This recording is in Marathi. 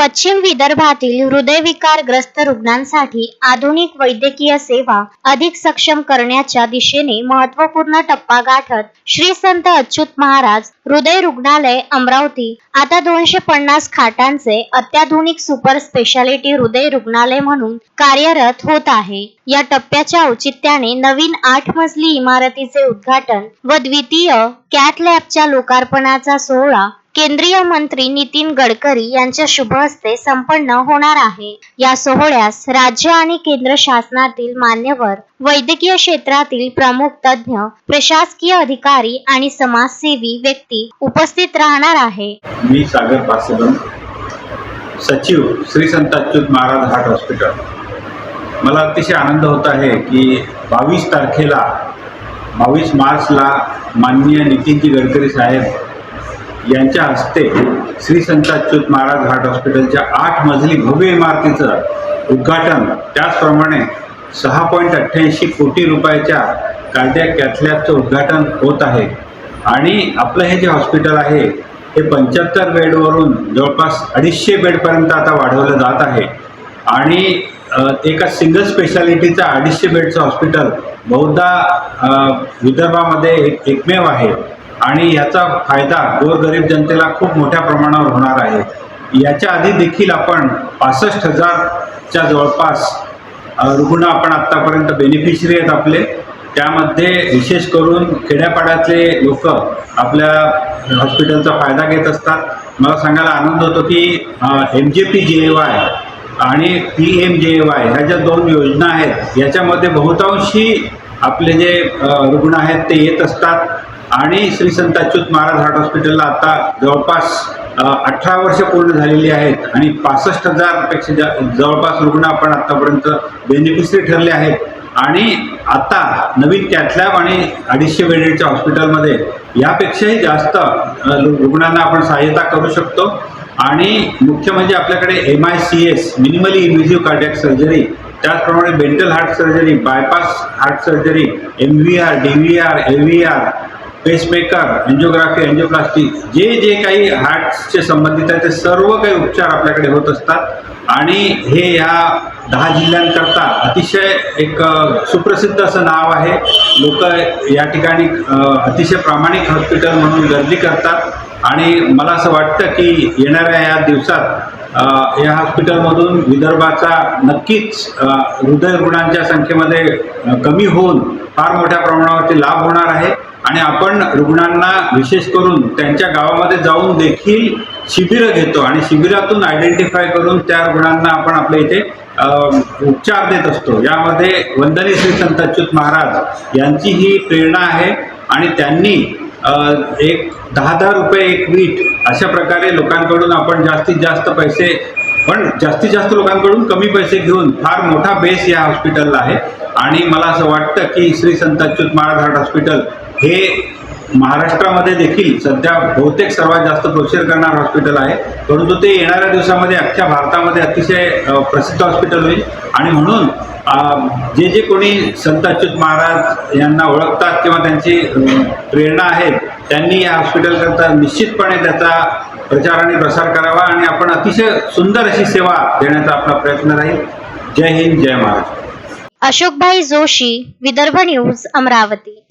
पश्चिम विदर्भातील हृदयविकारग्रस्त रुग्णांसाठी आधुनिक वैद्यकीय सेवा अधिक सक्षम करण्याच्या दिशेने महत्त्वपूर्ण टप्पा गाठत श्री संत अच्युत महाराज हृदय रुग्णालय अमरावती आता 250 खाटांचे अत्याधुनिक सुपर स्पेशालिटी हृदय रुग्णालय म्हणून कार्यरत होत आहे। या टप्प्याच्या औचित्याने नवीन 8 मजली इमारतीचे उद्घाटन व द्वितीय कॅथ लॅबच्या लोकार्पणाचा सोहळा केंद्रीय मंत्री नितीन गडकरी यांच्या शुभ हस्ते संपन्न होणार आहे। या सोहळ्यास राज्य आणि केंद्र शासनातील मान्यवर, वैद्यकीय क्षेत्रातील प्रमुख तज्ञ, प्रशासकीय अधिकारी आणि समाजसेवी व्यक्ती उपस्थित राहणार आहे। मी सागर पासेबन, सचिव श्री संत अच्युत महाराज हार्ट हॉस्पिटल। मला अतिशय आनंद होत आहे की 22 तारखेला 22 मार्चला माननीय नितीनजी गडकरी साहेब यांच्या हस्ते श्री संत अच्युत महाराज हार्ट हॉस्पिटलच्या 8 मजली भव्य इमारतीचं उद्घाटन, त्याचप्रमाणे 6.88 कोटी रुपयाच्या कार्डियक कॅथ लॅबचं उद्घाटन होत आहे। आणि आपलं हे जे हॉस्पिटल आहे हे 75 बेडवरून जवळपास 250 बेडपर्यंत आता वाढवलं जात आहे। आणि एका सिंगल स्पेशालिटीचा 250 बेडचं हॉस्पिटल बहुधा विदर्भामध्ये एकमेव आहे आणि याचा फायदा गोरगरीब जनतेला खूप मोठ्या प्रमाणावर होणार आहे। याच्या आधी देखील आपण 65,000च्या जवळपास रुग्ण आपण आत्तापर्यंत बेनिफिशरी आहेत आपले। त्यामध्ये विशेष करून खेड्यापाड्यातले लोक आपल्या हॉस्पिटलचा फायदा घेत असतात। मला सांगायला आनंद होतो की MJPJY आणि PMJY ह्या ज्या 2 योजना आहेत याच्यामध्ये बहुतांशी आपले जे रुग्ण आहेत ते येत असतात। आणि श्री संत अच्युत महाराज हार्ट हॉस्पिटलला आता जवळपास 18 वर्ष पूर्ण झालेली आहेत आणि 65,000पेक्षा जवळपास रुग्ण आपण आत्तापर्यंत बेनिफिशरी ठरले आहेत। आणि आता नवीन कॅथ लॅब आणि 250 बेडच्या हॉस्पिटलमध्ये यापेक्षाही जास्त रुग्णांना आपण सहाय्यता करू शकतो। आणि मुख्य म्हणजे आपल्याकडे MICS minimally invasive cardiac surgery, त्याचप्रमाणे Bentall heart surgery, bypass heart surgery, MVR, DVR, LVR, pacemaker, angiography, angioplasty, जे काही हार्टचे संबंधित आहे ते सर्व काही उपचार आपल्याकडे होत असतात। आणि हे या 10 जिल्ह्यांकरता अतिशय एक सुप्रसिद्ध असं नाव आहे। लोक या ठिकाणी अतिशय प्रामाणिक हॉस्पिटल म्हणून गर्दी करतात आणि मला असं वाटतं की येणाऱ्या या दिवसात या हॉस्पिटलमधून विदर्भाचा नक्कीच हृदय रुग्णांच्या संख्येमध्ये कमी होऊन फार मोठ्या प्रमाणावरती लाभ होणार आहे। आणि आपण रुग्णांना विशेष करून त्यांच्या गावामध्ये जाऊन देखील शिबिरं घेतो आणि शिबिरातून आयडेंटिफाय करून त्या रुग्णांना आपण आपल्या इथे उपचार देत असतो। यामध्ये वंदनीय श्री संत अच्युत महाराज यांची ही प्रेरणा आहे आणि त्यांनी एक 10,000 रुपये एक वीट अशा प्रकारे लोकांकडून आपण जास्तीत जास्त पैसे, पण जास्तीत जास्त लोकांकडून कमी पैसे घेऊन फार मोठा बेस या हॉस्पिटलला आहे। आणि मला असं वाटतं की श्री संत अच्युत महाराज हार्ट हॉस्पिटल हे महाराष्ट्रामध्ये देखील सध्या बहुतेक सर्वात जास्त प्रोसेस करणारं हॉस्पिटल आहे, परंतु ते येणाऱ्या दिवसामध्ये अख्ख्या भारतामध्ये अतिशय प्रसिद्ध हॉस्पिटल होईल। आणि म्हणून जे कोणी संत अच्युत महाराज यांना ओळखतात किंवा त्यांची प्रेरणा आहे त्यांनी या हॉस्पिटलकरता निश्चितपणे त्याचा प्रचार आणि प्रसार करावा आणि आपण अतिशय सुंदर अशी सेवा देण्याचा आपला प्रयत्न राहील। जय हिंद, जय महाराष्ट्र। अशोकभाई जोशी, विदर्भ न्यूज, अमरावती।